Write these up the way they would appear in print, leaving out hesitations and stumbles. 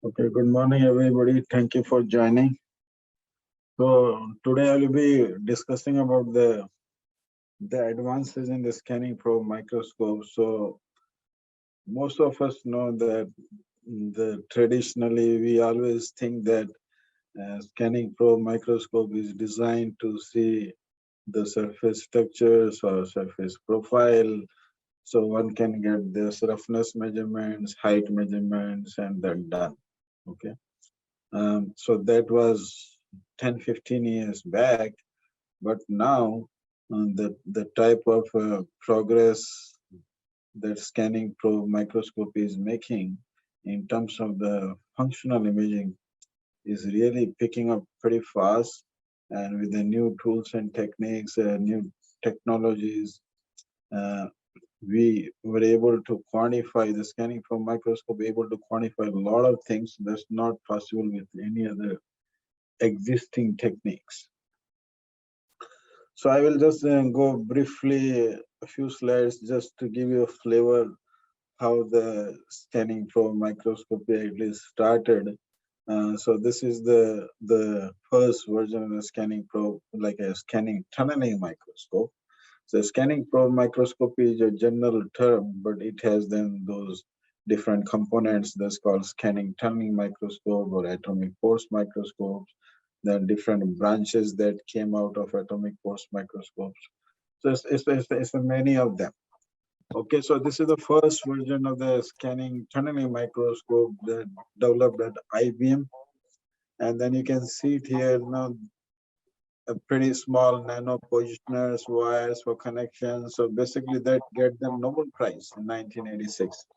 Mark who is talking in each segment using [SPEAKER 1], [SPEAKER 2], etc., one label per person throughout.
[SPEAKER 1] Okay, good morning, everybody. Thank you for joining. So today I will be discussing about the advances in the scanning probe microscope. So most of us know that the traditionally we always think that scanning probe microscope is designed to see the surface structures or surface profile. So one can get this roughness measurements, height measurements, and then done. Okay. So that was 10, 15 years back, but now the type of progress that scanning probe microscopy is making in terms of the functional imaging is really picking up pretty fast. And with the new tools and techniques, new technologies, uh, we were able to quantify the scanning probe microscope, able to quantify a lot of things that's not possible with any other existing techniques. So I will just go briefly a few slides just to give you a flavor how the scanning probe microscopy actually started. So this is the first version of the scanning probe, like a scanning tunneling microscope. So scanning probe microscopy is a general term, but it has then those different components that's called scanning tunneling microscope or atomic force microscopes. There are different branches that came out of atomic force microscopes. So it's many of them. Okay, so this is the first version of the scanning tunneling microscope that developed at IBM. And then you can see it here now, a pretty small nano positioners, wires for connections. So basically that get them Nobel Prize in 1986.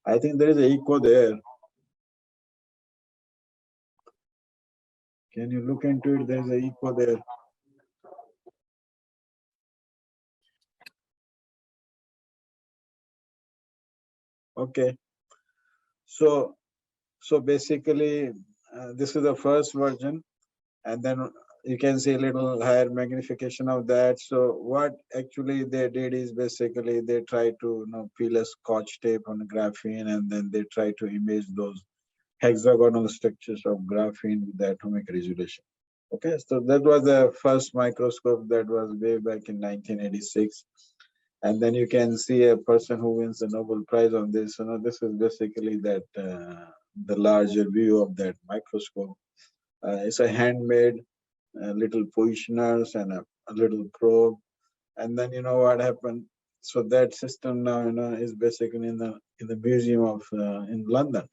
[SPEAKER 1] I think there is an echo there. Can you look into it? There's an echo there. Okay. So basically, this is the first version, and then you can see a little higher magnification of that. So what actually they did is basically they try to peel a scotch tape on graphene, and then they try to image those hexagonal structures of graphene with the atomic resolution. Okay, so that was the first microscope that was way back in 1986. And then you can see a person who wins the Nobel Prize on this. This is basically that the larger view of that microscope. It's a handmade little positioners and a little probe. And then you know what happened. So that system now is basically in the museum of in London,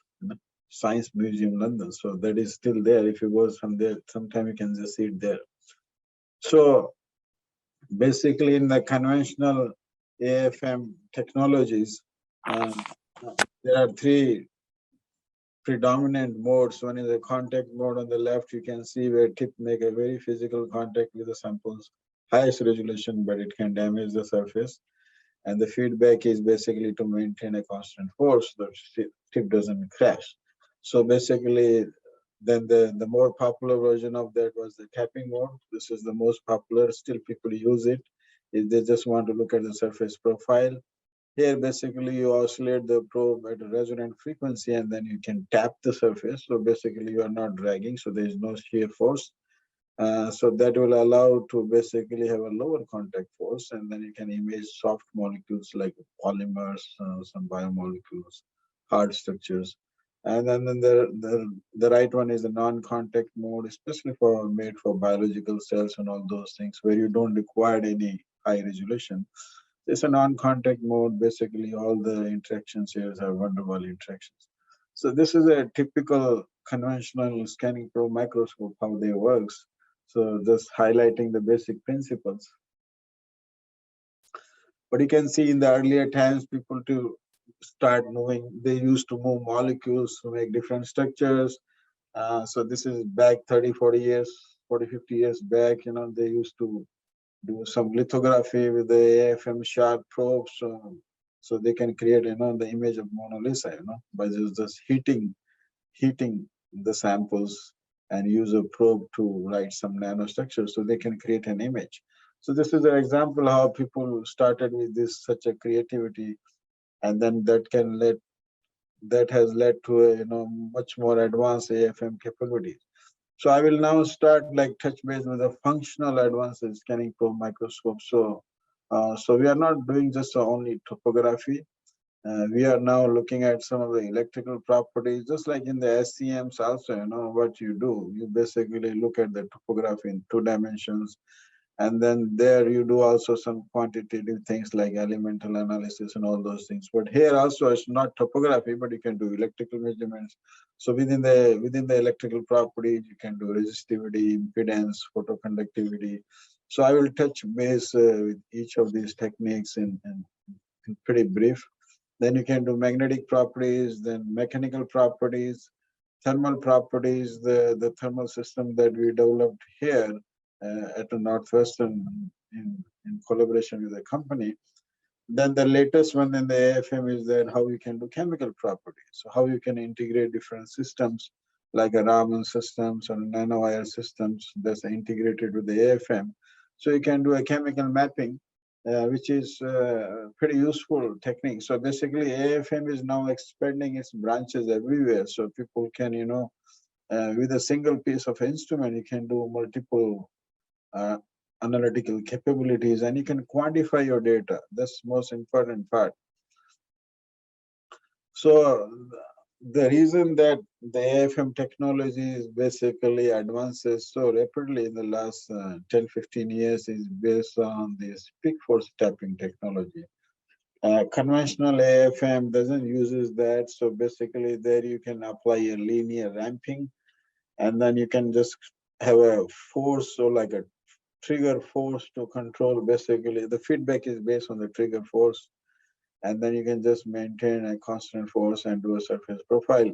[SPEAKER 1] Science Museum London. So that is still there. If you go from there, sometime you can just see it there. So basically, in the conventional AFM technologies, um, there are three predominant modes. One is a contact mode on the left. You can see where tip make a very physical contact with the samples, highest resolution, but it can damage the surface. And the feedback is basically to maintain a constant force, the tip doesn't crash. So basically, then the more popular version of that was the tapping mode. This is the most popular. Still, people use it if they just want to look at the surface profile. Here, basically, you oscillate the probe at a resonant frequency, and then you can tap the surface. So basically, you are not dragging, so there is no shear force. So that will allow to basically have a lower contact force, and then you can image soft molecules like polymers, some biomolecules, hard structures. And then the right one is the non-contact mode, especially for made for biological cells and all those things where you don't require any high resolution. It's a non-contact mode. Basically, all the interactions here are van der Waals interactions. So this is a typical conventional scanning probe microscope, how they works. So just highlighting the basic principles. But you can see in the earlier times, people to start moving, they used to move molecules to make different structures. So this is back 30, 40 years, 40, 50 years back, they used to do some lithography with the AFM sharp probes. So they can create, the image of Mona Lisa, by just heating the samples and use a probe to write some nanostructure so they can create an image. So this is an example how people started with this such a creativity, and then that can let that has led to a, much more advanced AFM capabilities. So I will now start like touch base with the functional advances scanning probe microscope. So we are not doing just only topography. We are now looking at some of the electrical properties, just like in the SCMs also, what you do. You basically look at the topography in 2 dimensions, and then there you do also some quantitative things like elemental analysis and all those things. But here also it's not topography, but you can do electrical measurements. So within the electrical properties, you can do resistivity, impedance, photoconductivity. So I will touch base with each of these techniques in pretty brief. Then you can do magnetic properties, then mechanical properties, thermal properties, the thermal system that we developed here at the Northwestern in collaboration with the company. Then the latest one in the AFM is that how you can do chemical properties. So how you can integrate different systems like a Raman systems or nanowire systems that's integrated with the AFM. So you can do a chemical mapping, which is pretty useful technique. So basically AFM is now expanding its branches everywhere. So people can, with a single piece of instrument, you can do multiple uh, analytical capabilities, and you can quantify your data. That's the most important part. So the reason that the AFM technology is basically advances so rapidly in the last 10, 15 years is based on this peak force tapping technology. Conventional AFM doesn't uses that. So basically there you can apply a linear ramping, and then you can just have a force, so like a trigger force to control. Basically the feedback is based on the trigger force, and then you can just maintain a constant force and do a surface profile.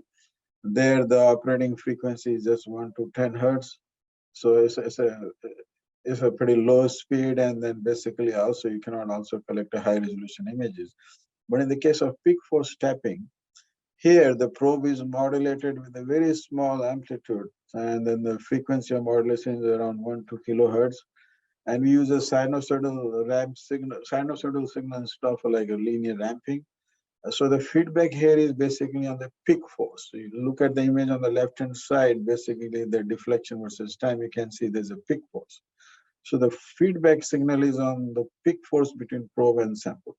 [SPEAKER 1] There the operating frequency is just 1 to 10 hertz. So it's a pretty low speed, and then basically also you cannot also collect a high resolution images. But in the case of peak force tapping, here the probe is modulated with a very small amplitude, and then the frequency of modulation is around 1 to kilohertz. And we use a sinusoidal ramp signal, sinusoidal signal instead of like a linear ramping. So the feedback here is basically on the peak force. So you look at the image on the left-hand side, basically the deflection versus time, you can see there's a peak force. So the feedback signal is on the peak force between probe and sample.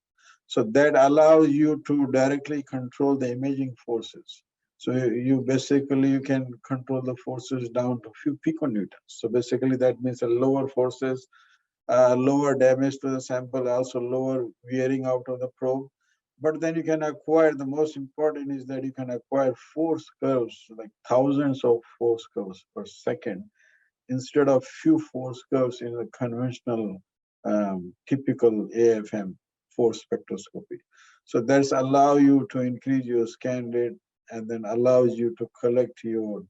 [SPEAKER 1] So that allows you to directly control the imaging forces. So you basically, you can control the forces down to few piconewtons. So basically that means a lower forces, lower damage to the sample, also lower wearing out of the probe. But then you can acquire, the most important is that you can acquire force curves, like thousands of force curves per second, instead of few force curves in the conventional typical AFM force spectroscopy. So that's allow you to increase your scan rate, and then allows you to collect your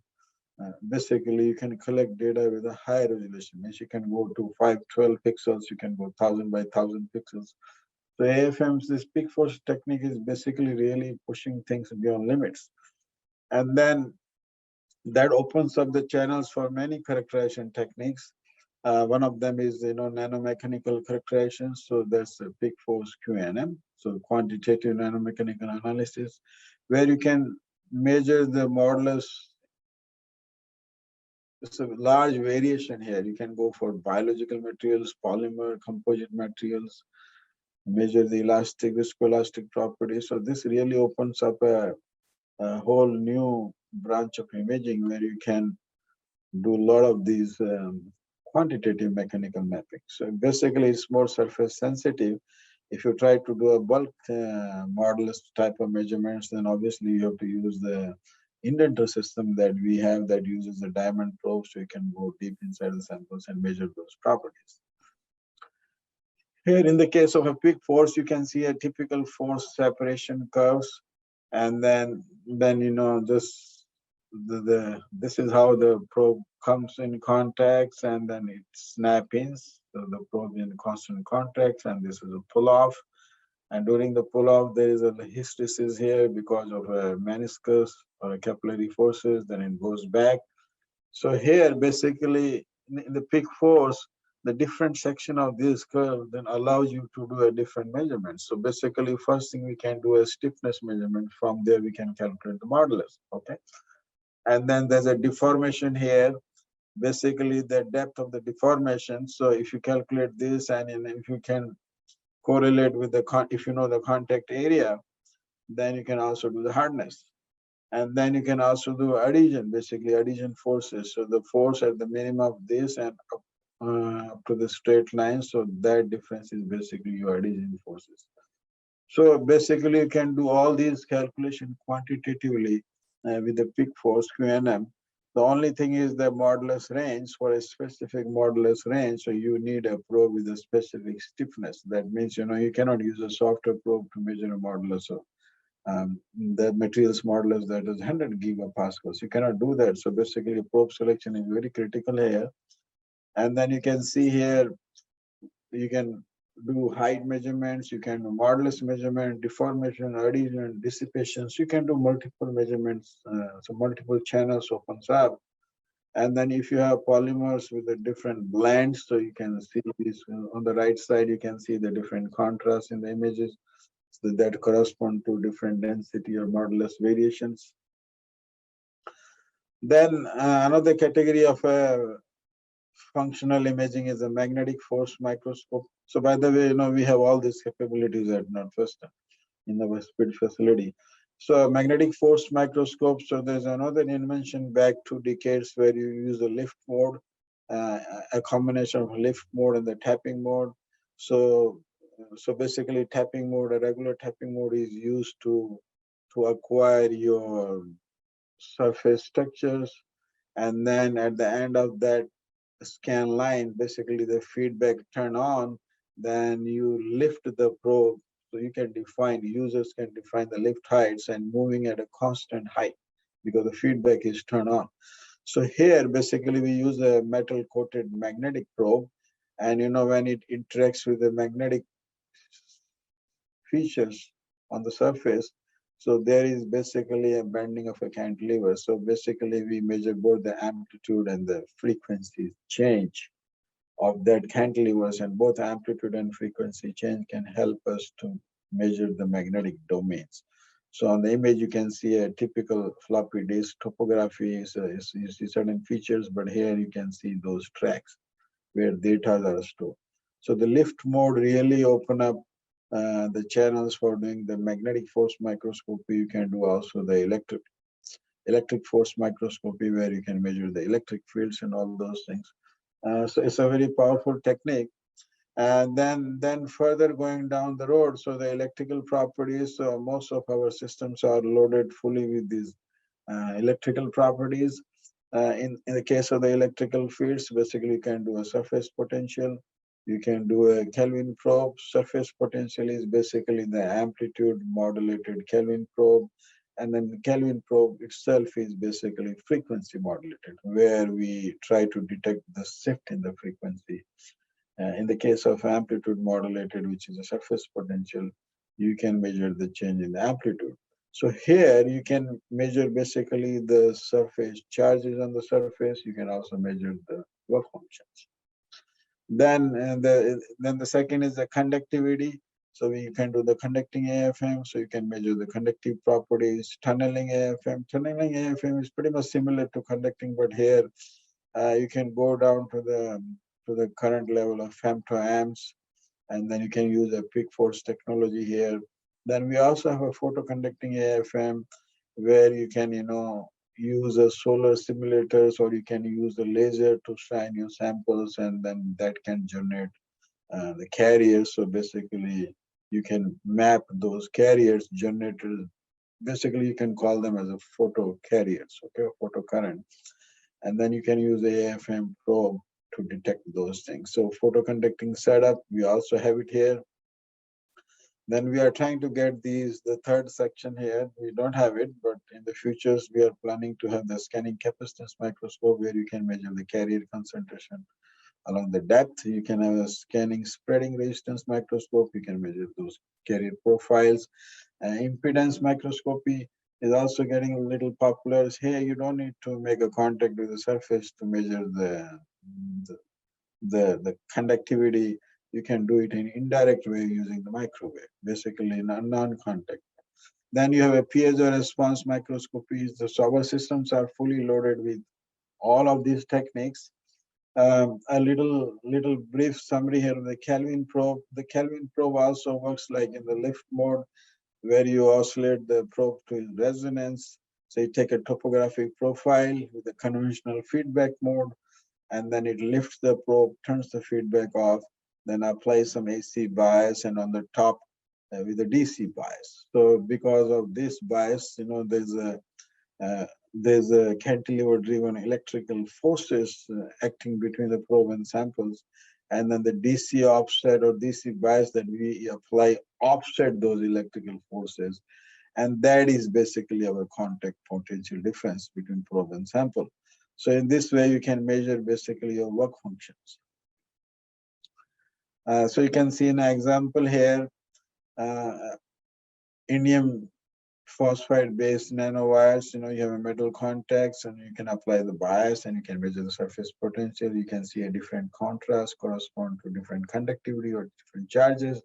[SPEAKER 1] basically you can collect data with a high resolution. Means you can go to 512 pixels, you can go 1000 by 1000 pixels. So AFM's this peak force technique is basically really pushing things beyond limits. And then that opens up the channels for many characterization techniques. One of them is, nanomechanical characterization. So that's a peak force QNM, so quantitative nanomechanical analysis, where you can measure the modulus. It's a large variation here. You can go for biological materials, polymer, composite materials, measure the elastic, viscoelastic properties. So this really opens up a whole new branch of imaging where you can do a lot of these quantitative mechanical mapping. So basically it's more surface sensitive. If you try to do a bulk modulus type of measurements, then obviously you have to use the indenter system that we have that uses the diamond probe, so you can go deep inside the samples and measure those properties. Here in the case of a peak force, you can see a typical force separation curves, and then just this is how the probe comes in contacts, and then it snap-ins. So the probe in constant contacts, and this is a pull-off. And during the pull-off, there is a hysteresis here because of a meniscus or a capillary forces, then it goes back. So here, basically, in the peak force, the different section of this curve then allows you to do a different measurement. So basically, first thing we can do a stiffness measurement. From there, we can calculate the modulus. Okay. And then there's a deformation here. Basically, the depth of the deformation. So if you calculate this, and if you can correlate with the if you know the contact area, then you can also do the hardness. And then you can also do adhesion, basically adhesion forces. So the force at the minimum of this and up to the straight line. So that difference is basically your adhesion forces. So basically you can do all these calculations quantitatively with the peak force QNM. The only thing is the modulus range. For a specific modulus range, so you need a probe with a specific stiffness. That means, you cannot use a softer probe to measure a modulus of the materials modulus that is 100 gigapascals. You cannot do that. So basically, probe selection is very critical here. And then you can see here, you can do height measurements, you can do modulus measurement, deformation, adhesion, dissipations. You can do multiple measurements, so multiple channels opens up. And then if you have polymers with the different blends, so you can see this on the right side, you can see the different contrast in the images that correspond to different density or modulus variations. Then another category of functional imaging is a magnetic force microscope. So by the way, we have all these capabilities at Northwestern in the Westfield facility. So magnetic force microscope, so there's another invention back 2 decades where you use a lift mode, a combination of lift mode and the tapping mode. So basically tapping mode, a regular tapping mode is used to acquire your surface structures. And then at the end of that scan line, basically the feedback turn on, then you lift the probe. So you can define, users can define the lift heights and moving at a constant height because the feedback is turned on. So here, basically we use a metal coated magnetic probe. And when it interacts with the magnetic features on the surface, so there is basically a bending of a cantilever. So basically we measure both the amplitude and the frequency change of that cantilevers, and both amplitude and frequency change can help us to measure the magnetic domains. So on the image, you can see a typical floppy disk topography. So you see certain features, but here you can see those tracks where data are stored. So the lift mode really open up the channels for doing the magnetic force microscopy. You can do also the electric force microscopy, where you can measure the electric fields and all those things. So it's a very powerful technique. And then further going down the road, so the electrical properties, so most of our systems are loaded fully with these electrical properties. In the case of the electrical fields, basically you can do a surface potential. You can do a Kelvin probe. Surface potential is basically the amplitude modulated Kelvin probe. And then the Kelvin probe itself is basically frequency modulated, where we try to detect the shift in the frequency. In the case of amplitude modulated, which is a surface potential, you can measure the change in the amplitude. So here you can measure basically the surface charges on the surface. You can also measure the work functions. Then the second is the conductivity. So we can do the conducting AFM. So you can measure the conductive properties. Tunneling AFM. Tunneling AFM is pretty much similar to conducting, but here you can go down to the current level of femtoamps, and then you can use a peak force technology here. Then we also have a photoconducting AFM, where you can use a solar simulators, or you can use a laser to shine your samples, and then that can generate the carriers. So basically you can map those carriers generators. Basically you can call them as a photo carriers, okay, photo current. And then you can use the AFM probe to detect those things. So photoconducting setup, we also have it here. Then we are trying to get the third section here. We don't have it, but in the futures, we are planning to have the scanning capacitance microscope, where you can measure the carrier concentration along the depth. You can have a scanning spreading resistance microscope. You can measure those carrier profiles. Impedance microscopy is also getting a little popular. Here, you don't need to make a contact with the surface to measure the the conductivity, you can do it in indirect way using the microwave, basically in a non-contact. Then you have a piezo response microscopy. So our systems are fully loaded with all of these techniques. A little brief summary here of the Kelvin probe. The Kelvin probe also works like in the lift mode, where you oscillate the probe to resonance. So you take a topographic profile with a conventional feedback mode, and then it lifts the probe, turns the feedback off, then applies some AC bias, and on the top with a DC bias. So because of this bias, there's a cantilever-driven electrical forces acting between the probe and samples, and then the DC offset or DC bias that we apply offset those electrical forces, and that is basically our contact potential difference between probe and sample. So in this way, you can measure basically your work functions. So you can see an example here, indium phosphide-based nanowires. You have a metal contacts, and you can apply the bias, and you can measure the surface potential. You can see a different contrast correspond to different conductivity or different charges.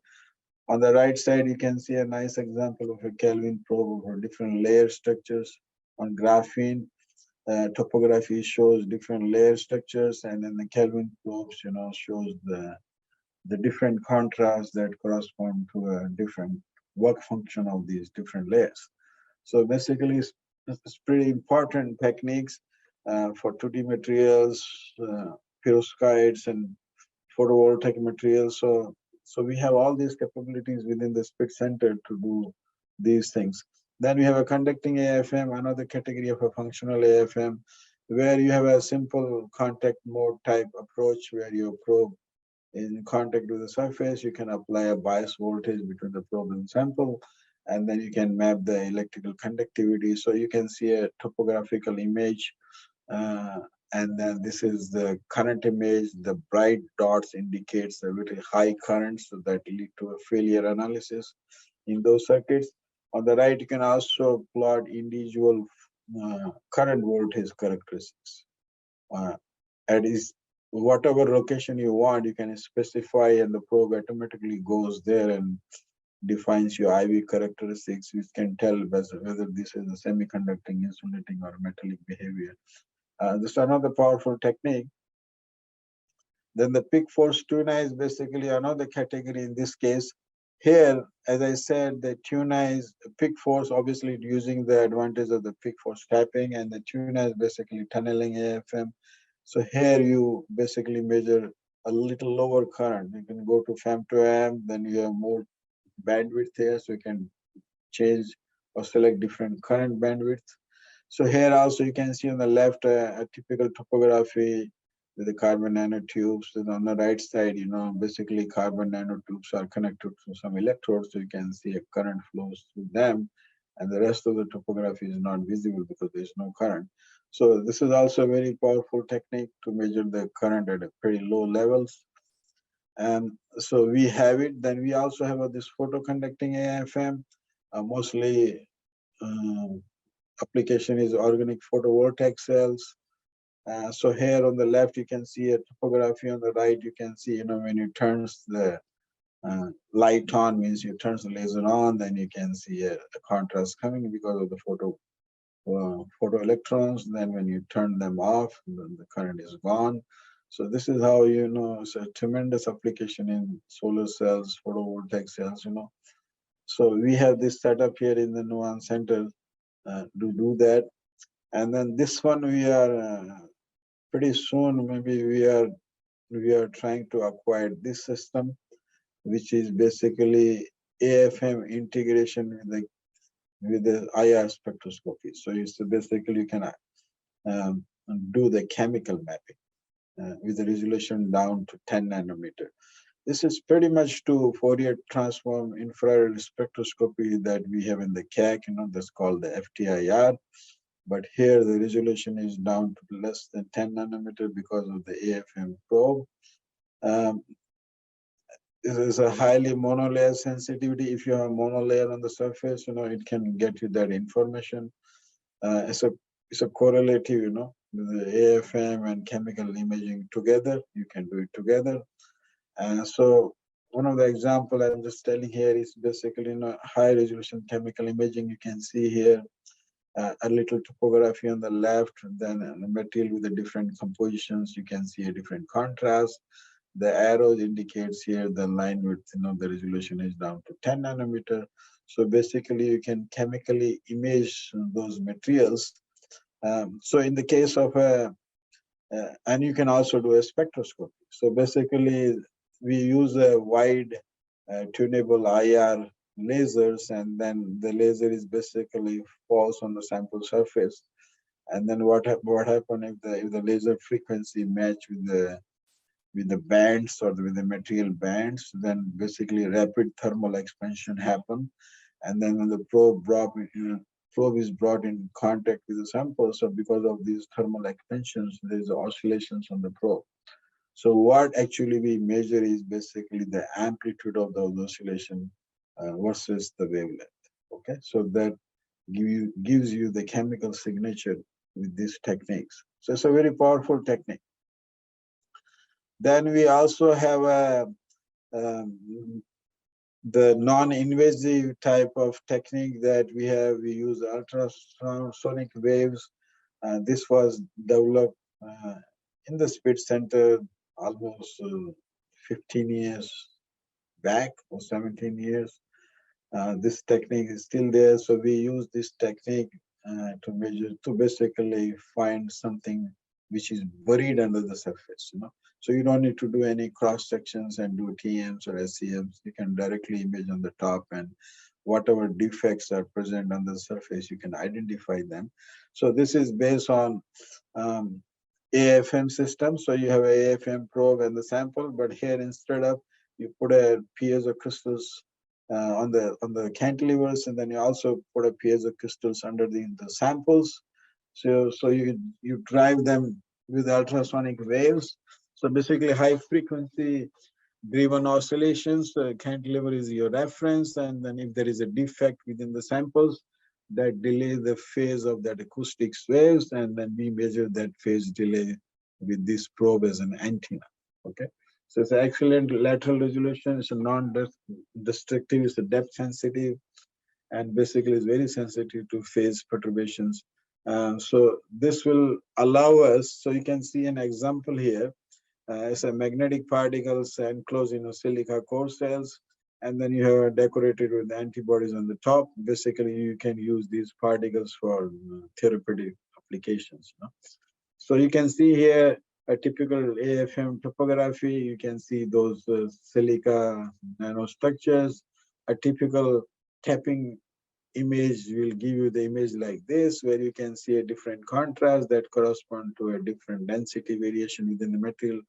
[SPEAKER 1] On the right side, you can see a nice example of a Kelvin probe over different layer structures. On graphene, topography shows different layer structures, and then the Kelvin probes, shows the different contrasts that correspond to a different work function of these different layers. So basically, it's pretty important techniques for 2D materials, perovskites, and photovoltaic materials. So we have all these capabilities within the SPIT center to do these things. Then we have a conducting AFM, another category of a functional AFM, where you have a simple contact mode type approach where your probe is in contact with the surface. You can apply a bias voltage between the probe and sample, and then you can map the electrical conductivity. So you can see a topographical image, and then this is the current image. The bright dots indicates a very high current, so that lead to a failure analysis in those circuits. On the right, you can also plot individual current voltage characteristics. At is whatever location you want, you can specify, and the probe automatically goes there and defines your IV characteristics, which can tell whether this is a semiconducting, insulating, or metallic behavior. This is another powerful technique. Then the peak force TUNA is basically another category in this case. Here, as I said, the TUNA is peak force, obviously using the advantage of the peak force tapping, and the TUNA is basically tunneling AFM. So here you basically measure a little lower current. You can go to femtoamp, then you have more bandwidth here, so you can change or select different current bandwidth. So here also you can see on the left a typical topography with the carbon nanotubes, and on the right side, basically carbon nanotubes are connected to some electrodes, so you can see a current flows through them, and the rest of the topography is not visible because there's no current. So this is also a very powerful technique to measure the current at a pretty low levels. And so we have it. Then we also have this photoconducting AFM, mostly application is organic photovoltaic cells. So here on the left, you can see a topography. On the right, you can see, when you turns the light on, means you turn the laser on, then you can see a contrast coming because of the photoelectrons. Then when you turn them off, then the current is gone. So this is how, it's a tremendous application in solar cells, photovoltaic cells, So we have this setup here in the Nuance Center to do that. And then this one, we are pretty soon, maybe we are trying to acquire this system, which is basically AFM integration with the IR spectroscopy. So it's basically you can do the chemical mapping with the resolution down to 10 nanometer. This is pretty much to Fourier transform infrared spectroscopy that we have in the CAC, that's called the FTIR. But here the resolution is down to less than 10 nanometer because of the AFM probe. This is a highly monolayer sensitivity. If you have a monolayer on the surface, it can get you that information. It's a correlative, the AFM and chemical imaging together. You can do it together. And so one of the example I'm just telling here is basically high resolution chemical imaging. You can see here a little topography on the left, then a material with the different compositions. You can see a different contrast. The arrows indicates here the line width, the resolution is down to 10 nanometer. So basically you can chemically image those materials. So in the case of and you can also do a spectroscopy. So basically we use a wide tunable IR lasers, and then the laser is basically falls on the sample surface. And then what happen if the laser frequency match with the bands or with the material bands, then basically rapid thermal expansion happen. And then when the probe is brought in contact with the sample, so because of these thermal expansions, there is oscillations on the probe. So what actually we measure is basically the amplitude of the oscillation versus the wavelength. Okay, so that gives you the chemical signature with these techniques. So it's a very powerful technique. Then we also have the non-invasive type of technique that we have. We use ultrasonic waves. This was developed in the Spitz Center almost 15 years back or 17 years. This technique is still there. So we use this technique to measure, to basically find something which is buried under the surface. So you don't need to do any cross sections and do TMs or SEMs. You can directly image on the top, and whatever defects are present on the surface, you can identify them. So this is based on AFM system. So you have a AFM probe and the sample, but here instead of you put a piezo crystals on the cantilevers, and then you also put a piezo crystals under the samples. So you drive them with ultrasonic waves. So basically high frequency driven oscillations. Cantilever is your reference, and then if there is a defect within the samples, that delay the phase of that acoustic waves, and then we measure that phase delay with this probe as an antenna. Okay, so it's an excellent lateral resolution. It's a non-destructive. It's a depth sensitive, and basically is very sensitive to phase perturbations. So this will allow us. So you can see an example here. It's a magnetic particles enclosed in silica core cells, and then you have decorated with antibodies on the top. Basically, you can use these particles for therapeutic applications. So you can see here a typical AFM topography. You can see those silica nanostructures. A typical tapping image will give you the image like this, where you can see a different contrast that correspond to a different density variation within the material.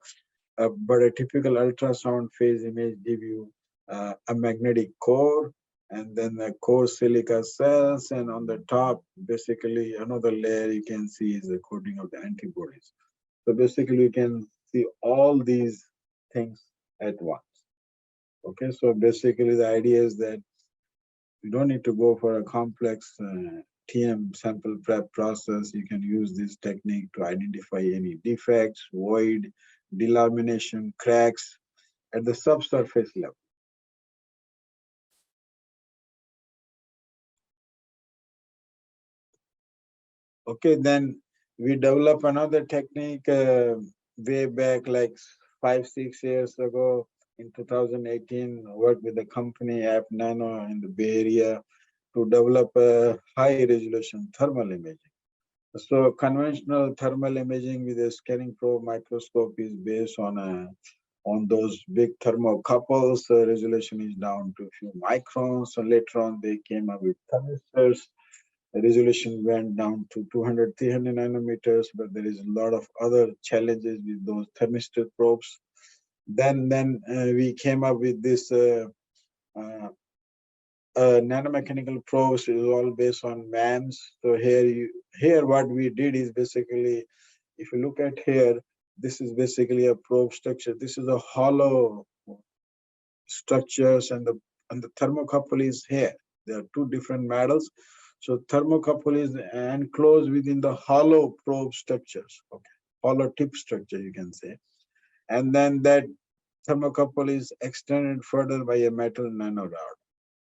[SPEAKER 1] But a typical ultrasound phase image give you a magnetic core, and then the core silica cells, and on the top, basically another layer you can see is the coating of the antibodies. So basically you can see all these things at once. Okay, so basically the idea is that you don't need to go for a complex TM sample prep process. You can use this technique to identify any defects, void, delamination, cracks at the subsurface level. Okay, then we develop another technique way back like 5-6 years ago in 2018, worked with the company App Nano in the Bay Area to develop a high resolution thermal imaging. So conventional thermal imaging with a scanning probe microscope is based on those big thermocouples. Resolution is down to a few microns. So later on, they came up with thermistors. The resolution went down to 200, 300 nanometers, but there is a lot of other challenges with those thermistor probes. Then we came up with this nanomechanical probes is all based on MAMS. So here what we did is basically, if you look at here, this is basically a probe structure. This is a hollow structures, and the thermocouple is here. There are two different metals. So thermocouple is enclosed within the hollow probe structures, okay, hollow tip structure you can say. And then that thermocouple is extended further by a metal nanorod,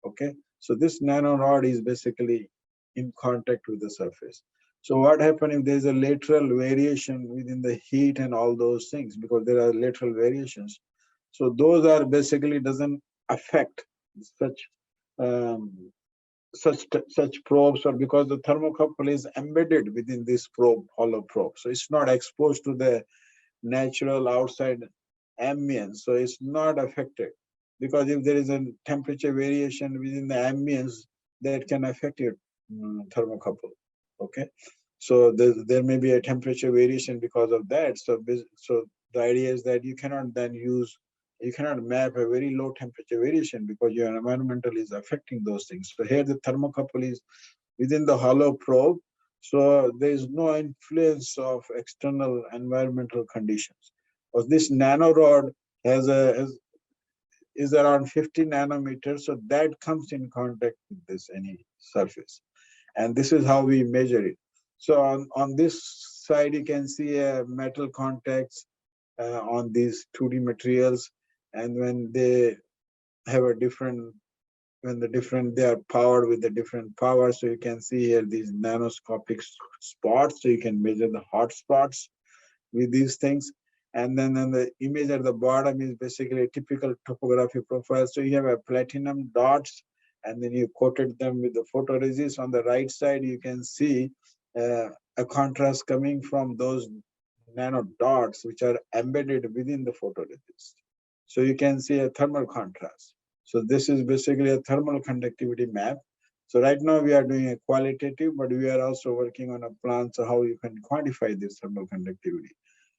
[SPEAKER 1] okay. So this nanorod is basically in contact with the surface. So what happens if there is a lateral variation within the heat and all those things, because there are lateral variations. So those are basically doesn't affect such um, such probes, or because the thermocouple is embedded within this probe, hollow probe. So it's not exposed to the natural outside ambience. So it's not affected, because if there is a temperature variation within the ambience, that can affect your thermocouple. Okay. So there may be a temperature variation because of that. So the idea is that you cannot map a very low temperature variation because your environmental is affecting those things. So here the thermocouple is within the hollow probe. So there is no influence of external environmental conditions. But this nanorod is around 50 nanometers. So that comes in contact with this any surface. And this is how we measure it. So on this side, you can see metal contacts on these 2D materials. And when they have a different, they are powered with the different power. So you can see here these nanoscopic spots. So you can measure the hot spots with these things. And then the image at the bottom is basically a typical topography profile. So you have a platinum dots, and then you coated them with the photoresist. On the right side, you can see a contrast coming from those nano dots, which are embedded within the photoresist. So you can see a thermal contrast. So this is basically a thermal conductivity map. So right now we are doing a qualitative, but we are also working on a plan so how you can quantify this thermal conductivity.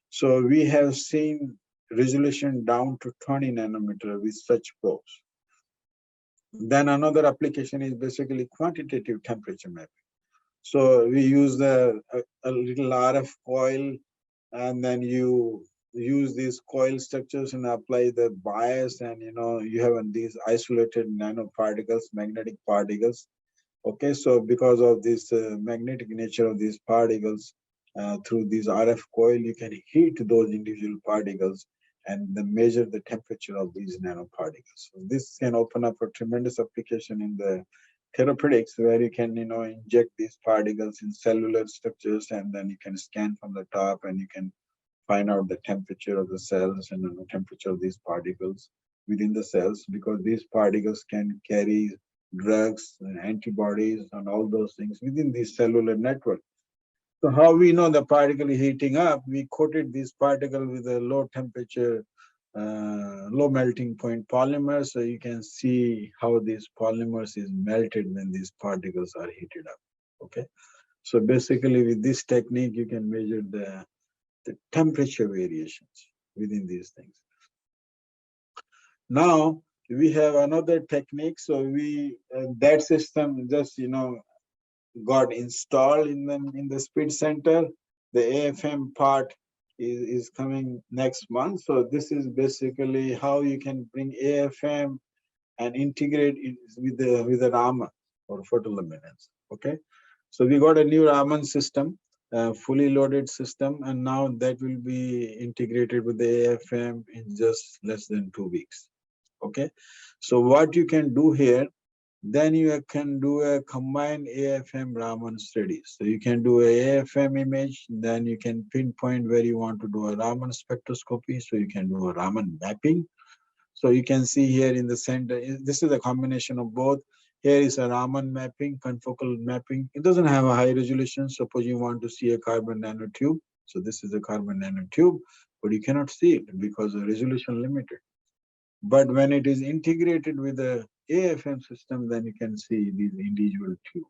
[SPEAKER 1] So we have seen resolution down to 20 nanometer with such probes. Then another application is basically quantitative temperature mapping. So we use a little RF coil, and then you use these coil structures and apply the bias, and you have these isolated nanoparticles, magnetic particles. Okay, so because of this magnetic nature of these particles, through this RF coil, you can heat those individual particles and then measure the temperature of these nanoparticles. So this can open up a tremendous application in the therapeutics, where you can, inject these particles in cellular structures, and then you can scan from the top, and you can find out the temperature of the cells and the temperature of these particles within the cells, because these particles can carry drugs and antibodies and all those things within this cellular network. So how we know the particle is heating up? We coated this particle with a low temperature, low melting point polymer. So you can see how these polymers is melted when these particles are heated up. Okay. So basically with this technique, you can measure the temperature variations within these things. Now we have another technique. So that system just got installed in the speed center. The AFM part is coming next month. So this is basically how you can bring AFM and integrate it with the Raman or photoluminescence. Okay, so we got a new Raman system, fully loaded system, and now that will be integrated with the AFM in just less than 2 weeks. Okay, so what you can do here, then you can do a combined AFM Raman study. So you can do a AFM image, then you can pinpoint where you want to do a Raman spectroscopy. So you can do a Raman mapping. So you can see here in the center, this is a combination of both. Here is a Raman mapping, confocal mapping. It doesn't have a high resolution. Suppose you want to see a carbon nanotube. So this is a carbon nanotube, but you cannot see it because the resolution limited. But when it is integrated with the AFM system, then you can see these individual tubes.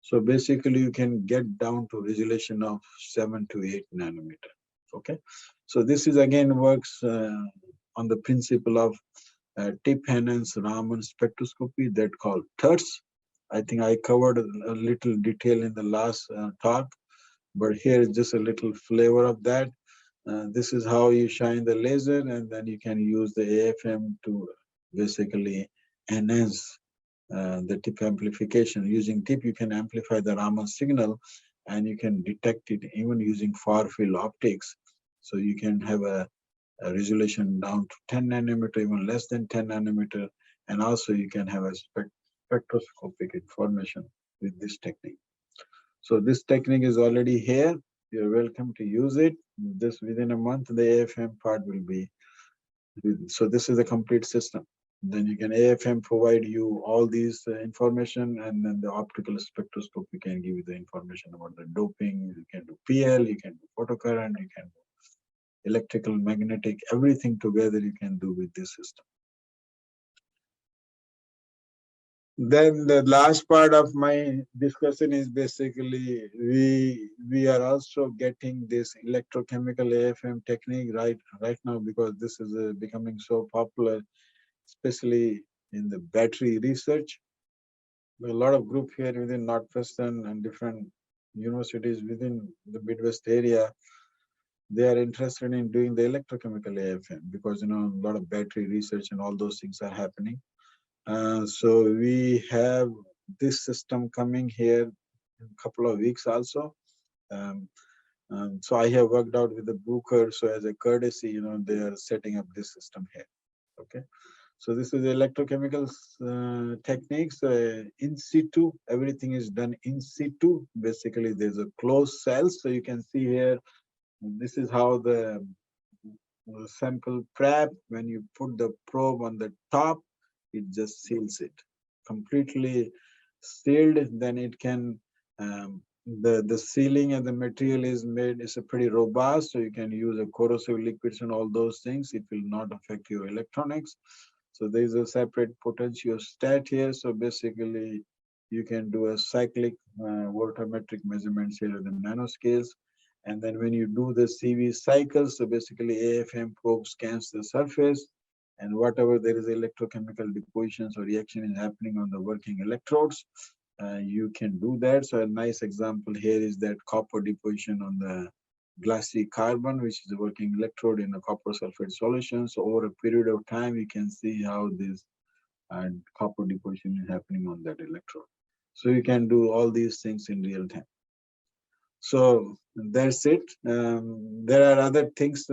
[SPEAKER 1] So basically, you can get down to resolution of 7 to 8 nanometer. Okay, so this is again works on the principle of tip-enhanced Raman spectroscopy that called TURS. I think I covered a little detail in the last talk, but here is just a little flavor of that. This is how you shine the laser, and then you can use the AFM to basically enhance the tip amplification. Using tip, you can amplify the Raman signal, and you can detect it even using far field optics. So you can have a resolution down to 10 nanometer, even less than 10 nanometer, and also you can have a spectroscopic information with this technique. So this technique is already here. You're welcome to use it. This within a month, the AFM part will be. So this is a complete system. Then you can AFM provide you all these information, and then the optical spectroscopy can give you the information about the doping. You can do PL, you can do photocurrent, you can do electrical, magnetic, everything together you can do with this system. Then the last part of my discussion is basically we are also getting this electrochemical AFM technique right now, because this is becoming so popular, especially in the battery research. There are a lot of group here within Northwestern and different universities within the Midwest area. They are interested in doing the electrochemical AFM because a lot of battery research and all those things are happening. So we have this system coming here in a couple of weeks also. So I have worked out with the Booker. So as a courtesy, they are setting up this system here. Okay. So this is electrochemical techniques in situ. Everything is done in situ. Basically, there's a closed cell. So you can see here, this is how the sample prep. When you put the probe on the top, it just seals it. Completely sealed, then it can, the sealing and the material is a pretty robust, so you can use a corrosive liquids and all those things. It will not affect your electronics. So there is a separate potentiostat here. So basically, you can do a cyclic voltammetric measurements here at the nanoscales. And then when you do the CV cycles, so basically AFM probe scans the surface, and whatever there is electrochemical depositions or reaction is happening on the working electrodes, you can do that. So a nice example here is that copper deposition on the glassy carbon, which is a working electrode in a copper sulfate solution. So over a period of time, you can see how this copper deposition is happening on that electrode. So you can do all these things in real time. So that's it. There are other things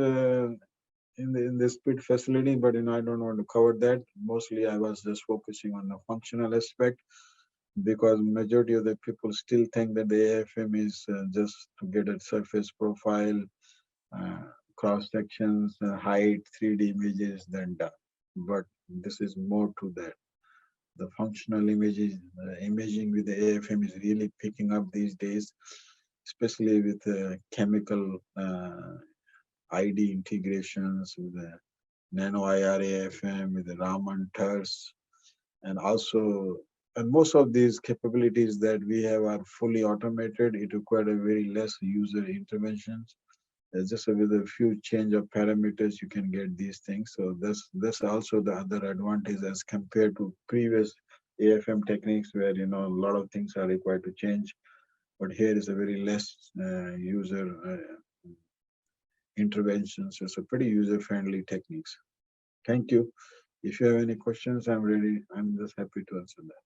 [SPEAKER 1] in the SPID facility, but I don't want to cover that. Mostly I was just focusing on the functional aspect, because majority of the people still think that the AFM is just to get a surface profile, cross sections, height, 3D images, then done. But this is more to that. The functional images, imaging with the AFM is really picking up these days, especially with chemical ID integrations with the nano IR AFM, with the Raman TERS, and also, and most of these capabilities that we have are fully automated. It requires a very less user interventions. Just with a few change of parameters, you can get these things. So that's also the other advantage as compared to previous AFM techniques, where a lot of things are required to change. But here is a very less user interventions. So it's a pretty user-friendly techniques. Thank you. If you have any questions, I'm just happy to answer that.